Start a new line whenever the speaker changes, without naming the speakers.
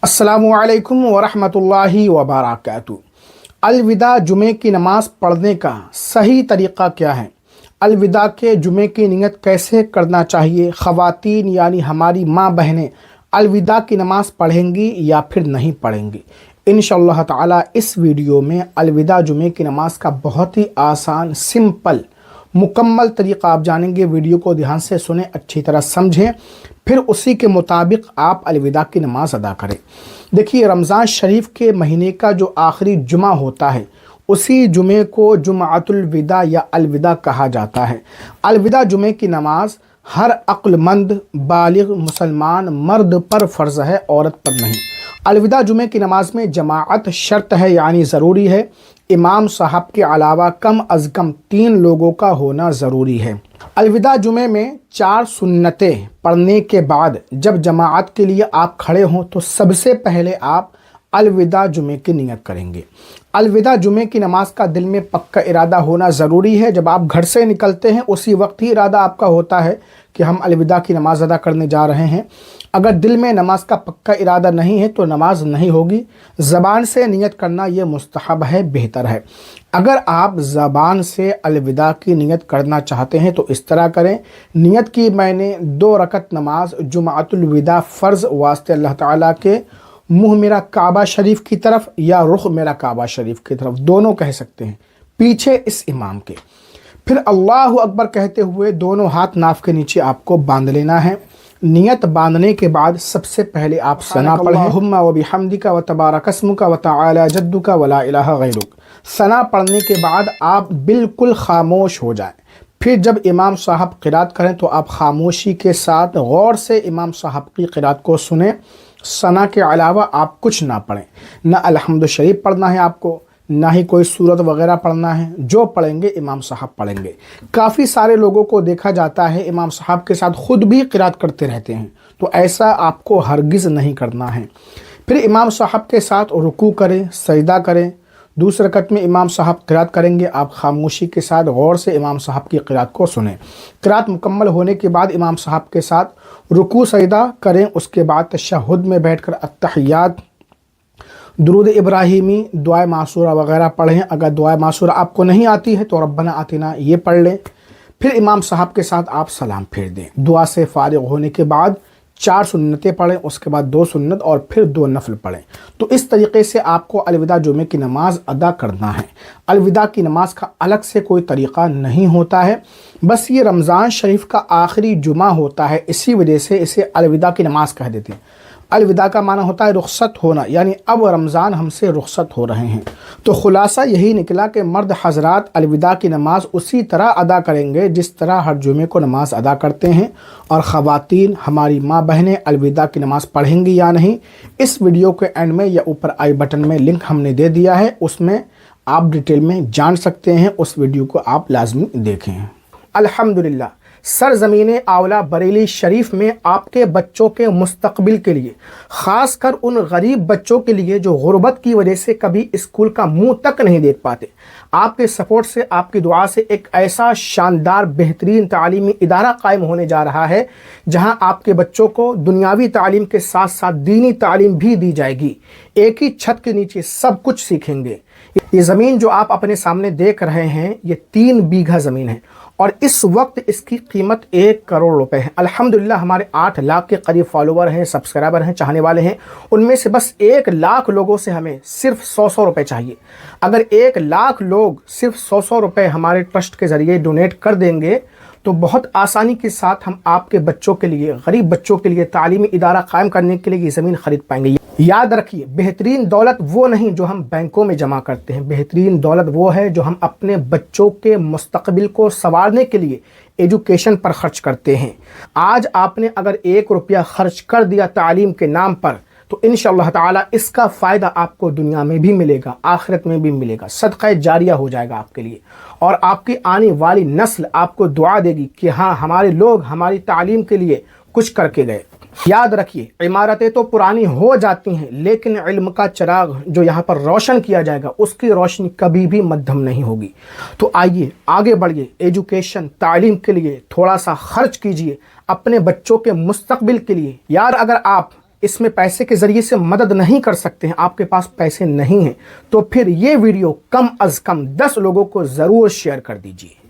अस्सलामु अलैकुम वरहमतुल्लाहि वबरकातुहू। अलविदा जुमे की नमाज़ पढ़ने का सही तरीक़ा क्या है? अलविदा के जुमे की नियत कैसे करना चाहिए? ख़वातीन यानी हमारी माँ बहनें अलविदा की नमाज़ पढ़ेंगी या फिर नहीं पढ़ेंगी? इंशाअल्लाह ताला इस वीडियो में अलविदा जुमे की नमाज़ का बहुत ही आसान सिंपल मुकम्मल तरीक़ा आप जानेंगे। वीडियो को ध्यान से सुने, अच्छी तरह समझें, फिर उसी के मुताबिक आप अलविदा की नमाज़ अदा करें। देखिए, रमज़ान शरीफ के महीने का जो आखिरी जुमा होता है उसी जुमे को जुमातुल विदा या अलविदा कहा जाता है। अलविदा जुमे की नमाज़ हर अक्लमंद बालिग मुसलमान मर्द पर फ़र्ज़ है, औरत पर नहीं। अलविदा जुमे की नमाज़ में जमाअत शर्त है यानी ज़रूरी है। इमाम साहब के अलावा कम अज़ कम 3 लोगों का होना ज़रूरी है। अलविदा जुमे में 4 सुन्नतें पढ़ने के बाद जब जमाअत के लिए आप खड़े हों तो सबसे पहले आप अलविदा जुमे की नियत करेंगे। अलविदा जुमे की नमाज़ का दिल में पक्का इरादा होना ज़रूरी है। जब आप घर से निकलते हैं उसी वक्त ही इरादा आपका होता है कि हम अलविदा की नमाज़ अदा करने जा रहे हैं। अगर दिल में नमाज का पक्का इरादा नहीं है तो नमाज नहीं होगी। ज़बान से नियत करना ये मुस्तहब है, बेहतर है। अगर आप ज़बान से अलविदा की नियत करना चाहते हैं तो इस तरह करें। नियत की मैंने 2 रकत नमाज जुमातुल विदा फ़र्ज़ वास्ते अल्लाह ताला के मुँह मेरा काबा शरीफ की तरफ या रुख मेरा काबा शरीफ की तरफ, दोनों कह सकते हैं, पीछे इस इमाम के। फिर अल्लाहु अकबर कहते हुए दोनों हाथ नाफ के नीचे आपको बांध लेना है। नियत बांधने के बाद सबसे पहले आप सना पढ़ें, अल्लाहुम्मा व बिहम्दिका व तबारक अस्मुका व तआला जद्दुका व ला इलाहा गैरुक। सना पढ़ने के बाद आप बिल्कुल खामोश हो जाएं। फिर जब इमाम साहब क़िरात करें तो आप खामोशी के साथ गौर से इमाम साहब की क़िरात को सुने। सना के अलावा आप कुछ ना पढ़ें, ना अलहम्दु शरीफ पढ़ना है आपको, ना ही कोई सूरत वगैरह पढ़ना है। जो पढ़ेंगे इमाम साहब पढ़ेंगे। काफ़ी सारे लोगों को देखा जाता है इमाम साहब के साथ ख़ुद भी क़िरात करते रहते हैं, तो ऐसा आपको हरगिज़ नहीं करना है। फिर इमाम साहब के साथ रुकू करें, सजदा करें। दूसरे रकत में इमाम साहब क़िरात करेंगे, आप खामोशी के साथ गौर से इमाम साहब की क़िरात को सुनें। क़िरात मुकम्मल होने के बाद इमाम साहब के साथ रुकू सजदा करें। उसके बाद तशहुद में बैठकर अत्तहियात, दुरूद इब्राहिमी, दुआ मासूरा वगैरह पढ़ें। अगर दुआ मासूरा आपको नहीं आती है तो रब्बना आतिना ये पढ़ लें। फिर इमाम साहब के साथ आप सलाम फेर दें। दुआ से फारिग होने के बाद 4 सुन्नतें पढ़ें, उसके बाद 2 सुन्नत और फिर 2 नफल पढ़ें। तो इस तरीके से आपको अलविदा जुमे की नमाज़ अदा करना है। अलविदा की नमाज़ का अलग से कोई तरीक़ा नहीं होता है, बस ये रमज़ान शरीफ का आखिरी जुमा होता है, इसी वजह से इसे अलविदा की नमाज़ कह देते हैं। अलविदा का माना होता है रुखसत होना, यानी अब रमज़ान हमसे रुखसत हो रहे हैं। तो ख़ुलासा यही निकला कि मर्द हज़रात अलविदा की नमाज़ उसी तरह अदा करेंगे जिस तरह हर जुमे को नमाज़ अदा करते हैं। और ख़वातीन हमारी माँ बहनें अलविदा की नमाज़ पढ़ेंगी या नहीं, इस वीडियो के एंड में या ऊपर आई बटन में लिंक हमने दे दिया है, उसमें आप डिटेल में जान सकते हैं। उस वीडियो को आप लाजमी देखें। अल्हम्दुलिल्लाह, सरज़मीन आंवला बरेली शरीफ में आपके बच्चों के मुस्तकबिल के लिए, ख़ास कर उन गरीब बच्चों के लिए जो गुर्बत की वजह से कभी स्कूल का मुंह तक नहीं देख पाते, आपके सपोर्ट से, आपकी दुआ से एक ऐसा शानदार बेहतरीन तालीमी इदारा कायम होने जा रहा है जहां आपके बच्चों को दुनियावी तालीम के साथ साथ दीनी तालीम भी दी जाएगी। एक ही छत के नीचे सब कुछ सीखेंगे। ये ज़मीन जो आप अपने सामने देख रहे हैं ये 3 बीघा ज़मीन है और इस वक्त इसकी कीमत 1 करोड़ रुपए है। अल्हम्दुलिल्लाह हमारे 8 लाख के करीब फॉलोवर हैं, सब्सक्राइबर हैं, चाहने वाले हैं। उनमें से बस 1 लाख लोगों से हमें सिर्फ 100 रुपए चाहिए। अगर 1 लाख लोग सिर्फ 100 रुपए हमारे ट्रस्ट के ज़रिए डोनेट कर देंगे तो बहुत आसानी के साथ हम आपके बच्चों के लिए, गरीब बच्चों के लिए तालीमी इदारा कायम करने के लिए ये ज़मीन ख़रीद पाएंगे। याद रखिए, बेहतरीन दौलत वो नहीं जो हम बैंकों में जमा करते हैं, बेहतरीन दौलत वो है जो हम अपने बच्चों के मुस्तकबिल को संवारने के लिए एजुकेशन पर खर्च करते हैं। आज आपने अगर 1 रुपया खर्च कर दिया तालीम के नाम पर तो इंशाअल्लाह ताला इसका फ़ायदा आपको दुनिया में भी मिलेगा, आखिरत में भी मिलेगा। सदक़ा जारिया हो जाएगा आपके लिए और आपकी आने वाली नस्ल आपको दुआ देगी कि हाँ, हमारे लोग हमारी तालीम के लिए कुछ करके गए। याद रखिए, इमारतें तो पुरानी हो जाती हैं लेकिन इल्म का चिराग जो यहाँ पर रोशन किया जाएगा उसकी रोशनी कभी भी मद्धम नहीं होगी। तो आइए आगे बढ़िए, एजुकेशन तालीम के लिए थोड़ा सा खर्च कीजिए अपने बच्चों के मुस्तकबिल के लिए। यार, अगर आप اس میں پیسے کے ذریعے سے مدد نہیں کر سکتے ہیں، آپ کے پاس پیسے نہیں ہیں، تو پھر یہ ویڈیو کم از کم 10 لوگوں کو ضرور شیئر کر دیجیے۔